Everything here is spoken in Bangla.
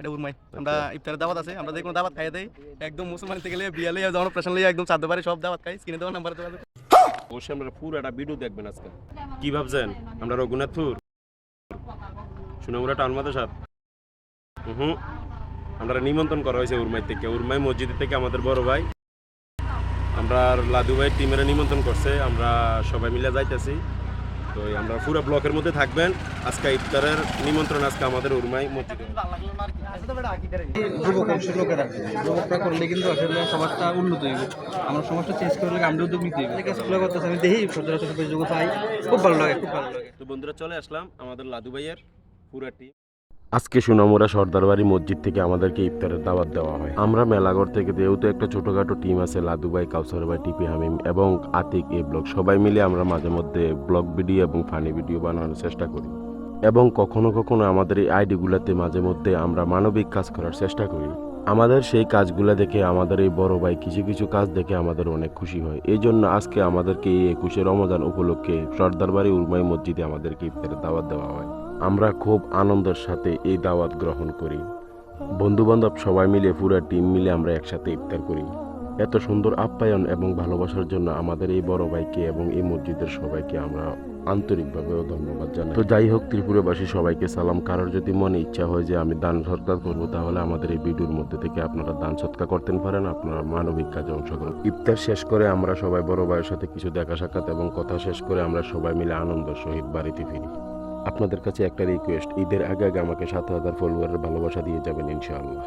এটা উরমাই। আমরা ইফতারের দাওয়াত আছে, আমরা যে কোনো দাওয়াত খাইয়ে দেই, একদম মুসলমান থেকে লিয়ে বিয়া লিয়ে যখন প্রশ্ন লিয়ে একদম চাঁদতে পারি সব দাওয়াত খাই, স্ক্রিনে দেওয়ার নাম্বার দেওয়া। অবশ্যই আপনারা পুরোটা ভিডিও দেখবেন আজকে। কি ভাবছেন আমরা রঘুনাথপুর সুনামুরা টাউন মাদ্রাসা? হুম, আমরা নিমন্ত্রণ করা হয়েছে উরমাই থেকে, উরমাই মসজিদ থেকে আমাদের বড় ভাই, আমরা লাদু ভাই টিমের নিমন্ত্রণ করছে, আমরা সবাই মিলে যাইতেছি। তো আমরা পুরো ব্লকের মধ্যে থাকবেন। আজকে ইফতারের নিমন্ত্রণ আজকে আমাদের উরমাই মসজিদে। যুবকংশের লোকেরা যুবকরা করলে কিন্তু আসলে সমাজটা উন্নত হইবে। আমরা সমাজটা চেঞ্জ করলে আমরা উদ্যোগ নিতে হইবে। কাজগুলো করতেছে আমি দেখি সচরাচর ফেসবুকে পাই, খুব ভালো লাগে, খুব ভালো লাগে। তো বন্ধুরা চলে আসলাম আমাদের লাদু ভাইয়ের পুরো টিম। আজকে সুনামুরা সর্দারবাড়ি মসজিদ থেকে আমাদেরকে ইফতারের দাওয়াত দেওয়া হয়। আমরা মেলাঘর থেকে, যেহেতু একটা ছোটখাটো টিম আছে, লাদু ভাই, কাউসার ভাই, টিপি হামিম এবং আতিক এই ব্লগ, সবাই মিলে আমরা মাঝে মধ্যে ব্লগ ভিডিও এবং ফানি ভিডিও বানানোর চেষ্টা করি এবং কখনো কখনো আমাদের এই আইডিগুলোতে মাঝে মধ্যে আমরা মানবিক কাজ করার চেষ্টা করি। আমাদের সেই কাজগুলো দেখে আমাদের এই বড় ভাই কিছু কিছু কাজ দেখে আমাদের অনেক খুশি হয়। এই জন্য আজকে আমাদেরকে এই 21শে রমজান উপলক্ষে সর্দারবাড়ি উরমাই মসজিদে আমাদেরকে ইফতারের দাওয়াত দেওয়া হয়। আমরা খুব আনন্দের সাথে এই দাওয়াত গ্রহণ করি। বন্ধু বান্ধব সবাই মিলে, পুরো টিম মিলে আমরা একসাথে ইফতার করি। এত সুন্দর আপ্যায়ন এবং ভালোবাসার জন্য আমাদের এই বড় ভাইকে এবং এই মসজিদের সবাইকে আমরা আন্তরিকভাবেও ধন্যবাদ জানাই। তো যাই হোক, ত্রিপুরাবাসী সবাইকে সালাম। কারোর যদি মনে ইচ্ছা হয় যে আমি দান সৎকার করবো, তাহলে আমাদের এই ভিডিওর মধ্যে থেকে আপনারা দান সৎকার করতে পারেন, আপনারা মানবিক কাজে অংশগ্রহণ। ইফতার শেষ করে আমরা সবাই বড় ভাইয়ের সাথে কিছু দেখা সাক্ষাৎ এবং কথা শেষ করে আমরা সবাই মিলে আনন্দের সহিত বাড়িতে ফিরি। আপনাদের কাছে একটা রিকোয়েস্ট, ঈদের আগে আগে আমাকে 7,000 ফলোয়ারের ভালোবাসা দিয়ে যাবেন ইনশাআল্লাহ।